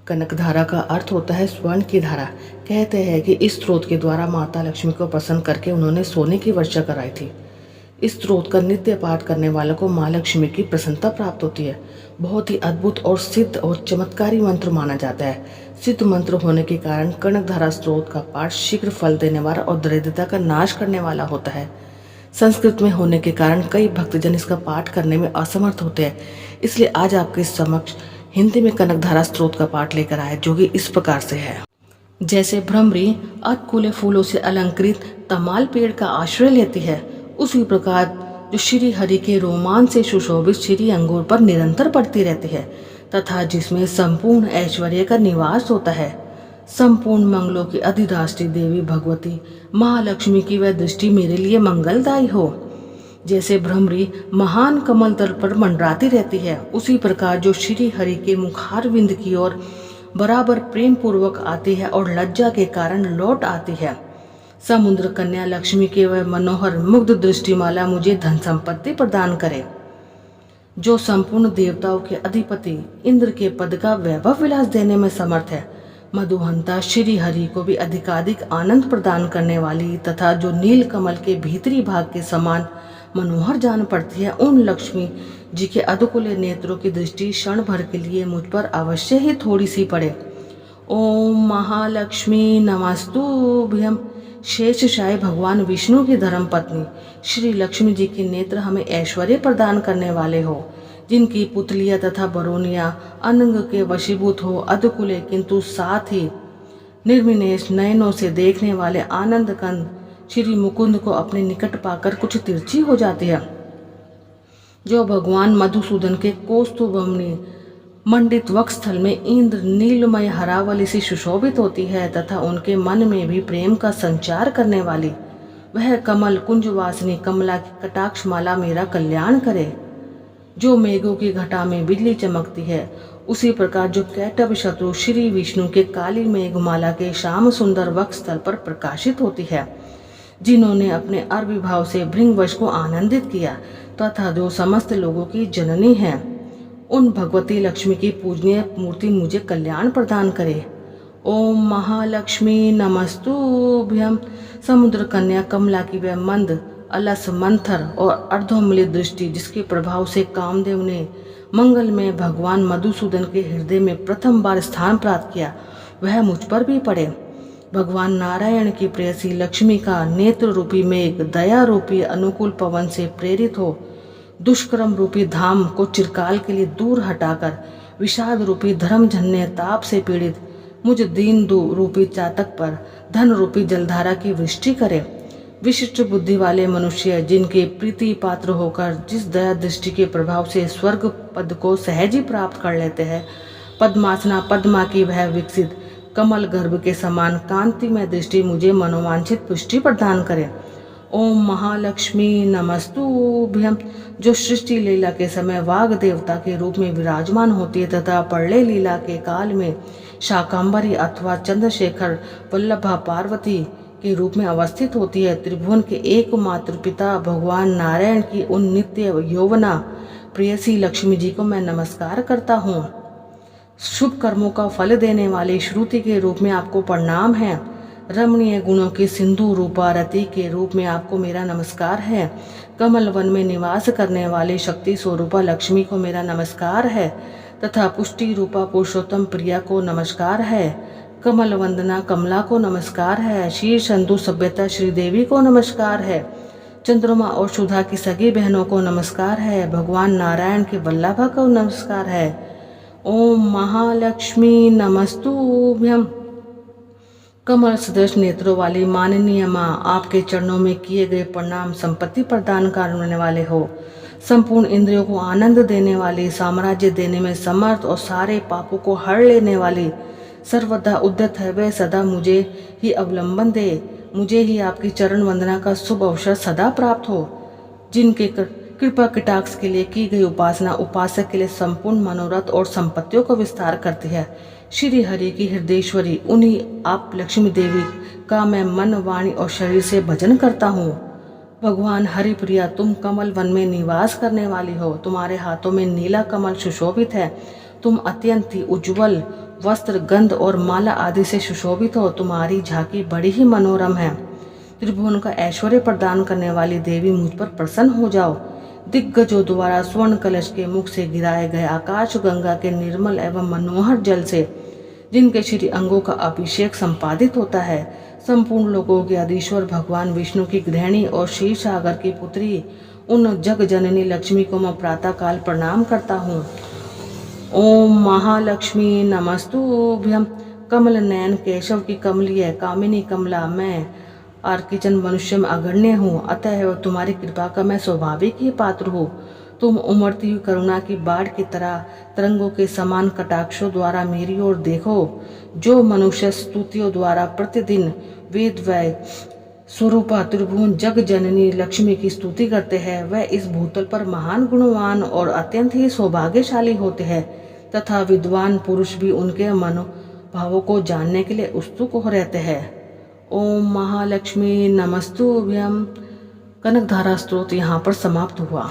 कनकधारा का अर्थ होता है स्वर्ण की धारा। कहते हैं कि इस स्रोत के द्वारा माता लक्ष्मी को प्रसन्न करके उन्होंने सोने की वर्षा कराई थी। इस स्रोत का नित्य पाठ करने वालों को माँ लक्ष्मी की प्रसन्नता प्राप्त होती है। बहुत ही अद्भुत और सिद्ध और चमत्कारी मंत्र माना जाता है। सिद्ध मंत्र होने के कारण कनकधारा स्रोत का पाठ शीघ्र फल देने वाला और दरिद्रता का नाश करने वाला होता है। संस्कृत में होने के कारण कई भक्तजन इसका पाठ करने में असमर्थ होते हैं, इसलिए आज आपके समक्ष हिंदी में कनकधारा स्त्रोत का पाठ लेकर आए, जो कि इस प्रकार से है। जैसे भ्रमरी अतकुले फूलों से अलंकृत तमाल पेड़ का आश्रय लेती है, उसी प्रकार जो श्री हरि के रोमान से सुशोभित श्री अंगूर पर निरंतर पड़ती रहती है तथा जिसमें संपूर्ण ऐश्वर्य का निवास होता है। संपूर्ण मंगलों की अधिराष्ट्री देवी भगवती महालक्ष्मी की वह दृष्टि मेरे लिए मंगलदायी हो। जैसे भ्रमरी महान कमल दल पर मंडराती रहती है, उसी प्रकार जो श्री हरि के मुखारविंद की ओर बराबर प्रेम पूर्वक आती है और लज्जा के कारण लौट आती है। समुद्र कन्या लक्ष्मी के वह मनोहर मुग्ध दृष्टिमाला मुझे धन संपत्ति प्रदान करे। जो संपूर्ण देवताओं के अधिपति इंद्र के पद का वैभव विलास देने में समर्थ है। मधुहंता श्री हरि को भी अधिकाधिक आनंद प्रदान करने वाली तथा जो नील कमल के भीतरी भाग के समान मनोहर जान पड़ती है, उन लक्ष्मी जी के अधकुले नेत्रों की दृष्टि क्षण भर के लिए मुझ पर अवश्य ही थोड़ी सी पड़े। ओम महालक्ष्मी नमस्तुभ्यम। शेषशायी भगवान विष्णु की धर्म पत्नी श्री लक्ष्मी जी के नेत्र हमें ऐश्वर्य प्रदान करने वाले हो, जिनकी पुतलियां तथा बरोनियां अनंग के वशीभूत हो, अधकुले किंतु साथ ही निर्विनेश नयनों से देखने वाले आनंद कंद श्री मुकुंद को अपने निकट पाकर कुछ तिरछी हो जाती है। जो भगवान मधुसूदन के कौस्तुभमणि मंडित वक्षस्थल में इंद्र नीलमय हरावली से सुशोभित होती है तथा उनके मन में भी प्रेम का संचार करने वाली वह कमल कुंजवासिनी कमला की कटाक्ष माला मेरा कल्याण करे। जो मेघों की घटा में बिजली चमकती है, उसी प्रकार जो कैटभ शत्रु श्री विष्णु के काली मेघमाला के श्याम सुंदर वक्षस्थल पर प्रकाशित होती है, जिन्होंने अपने अर्विभाव से भृंगवश को आनंदित किया तथा जो समस्त लोगों की जननी है, उन भगवती लक्ष्मी की पूजनीय मूर्ति मुझे कल्याण प्रदान करे। ओम महालक्ष्मी नमस्तुभ्यम। समुद्र कन्या कमला की वह मंद अलस मंथर और अर्धोमिलित दृष्टि, जिसके प्रभाव से कामदेव ने मंगल में भगवान मधुसूदन के हृदय में प्रथम बार स्थान प्राप्त किया, वह मुझ पर भी पड़े। भगवान नारायण की प्रेयसी लक्ष्मी का नेत्र रूपी मेघ दया रूपी अनुकूल पवन से प्रेरित हो दुष्कर्म रूपी धाम को चिरकाल के लिए दूर हटाकर विषाद रूपी धर्मजन्य ताप से पीड़ित मुझ दीन रूपी चातक पर धन रूपी जलधारा की वृष्टि करे। विशिष्ट बुद्धि वाले मनुष्य जिनके प्रीति पात्र होकर जिस दया दृष्टि के प्रभाव से स्वर्ग पद को सहज ही प्राप्त कर लेते हैं, पद्मासना पद्मा की वह विकसित कमल गर्भ के समान कांतिमय दृष्टि मुझे मनोवांछित पुष्टि प्रदान करे। ओम महालक्ष्मी नमस्तुभ्यम। जो सृष्टि लीला के समय वाग देवता के रूप में विराजमान होती है तथा प्रलय लीला के काल में शाकंभरी अथवा चंद्रशेखर वल्लभा पार्वती के रूप में अवस्थित होती है, त्रिभुवन के एकमात्र पिता भगवान नारायण की उन नित्य यौवना प्रेयसी लक्ष्मी जी को मैं नमस्कार करता हूँ। शुभ कर्मों का फल देने वाले श्रुति के रूप में आपको प्रणाम है। रमणीय गुणों की सिंधु रूपा रति के रूप में आपको मेरा नमस्कार है। कमल वन में निवास करने वाले शक्ति स्वरूपा लक्ष्मी को मेरा नमस्कार है तथा पुष्टि रूपा पुरुषोत्तम प्रिया को नमस्कार है। कमल वंदना कमला को नमस्कार है। शीर्ष संधु सभ्यता श्रीदेवी को नमस्कार है। चंद्रमा और सुधा की सगी बहनों को नमस्कार है। भगवान नारायण के वल्लभा को नमस्कार है। ओम महालक्ष्मी नमस्तुभ्यम। कमल सदृश नेत्रों वाली माननीय माँ, आपके चरणों में किए गए प्रणाम संपत्ति प्रदान करने वाले हो। संपूर्ण इंद्रियों को आनंद देने वाली, साम्राज्य देने में समर्थ और सारे पापों को हर लेने वाली, सर्वदा उद्यत है वह सदा मुझे ही अवलंबन दे। मुझे ही आपकी चरण वंदना का शुभ अवसर सदा प्राप्त हो। जिनके कृपा कटाक्ष के लिए की गई उपासना उपासक के लिए संपूर्ण मनोरथ और संपत्तियों का विस्तार करती है। श्री हरि की हृदयेश्वरी उन्हीं आप लक्ष्मी देवी का मैं मन वाणी और शरीर से भजन करता हूँ। भगवान हरिप्रिया, तुम कमल वन में निवास करने वाली हो। तुम्हारे हाथों में नीला कमल सुशोभित है। तुम अत्यंत ही उज्ज्वल वस्त्र, गंध और माला आदि से सुशोभित हो। तुम्हारी झांकी बड़ी ही मनोरम है। त्रिभुवन का ऐश्वर्य प्रदान करने वाली देवी, मुझ पर प्रसन्न हो जाओ। दिग्गजों द्वारा स्वर्ण कलश के मुख से गिराए गए आकाश गंगा के निर्मल एवं मनोहर जल से जिनके श्री अंगों का अभिषेक संपादित होता है, संपूर्ण लोगों के अधीश्वर भगवान विष्णु की गृहिणी और क्षीर सागर की पुत्री उन जग जननी लक्ष्मी को मैं प्रातः काल प्रणाम करता हूँ। ओम महालक्ष्मी नमस्तुभ्यम। कमल नयन केशव की कमलीय कामिनी कमला, मैं आर्किचन मनुष्य में अगण्य हूँ, अतः तुम्हारी कृपा का मैं स्वाभाविक ही पात्र हूँ। तुम उमड़ती हुई करुणा की बाढ़ की तरह तरंगों के समान कटाक्षों द्वारा मेरी ओर देखो। जो मनुष्य स्तुतियों द्वारा प्रतिदिन वेद वै स्वरूपा त्रिभुवन जग जननी लक्ष्मी की स्तुति करते हैं, वह इस भूतल पर महान गुणवान और अत्यंत ही सौभाग्यशाली होते हैं, तथा विद्वान पुरुष भी उनके मनोभावों को जानने के लिए उत्सुक हो रहते हैं। ओम महालक्ष्मी नमस्तुभ्यम। कनकधारा स्तोत्र यहाँ पर समाप्त हुआ।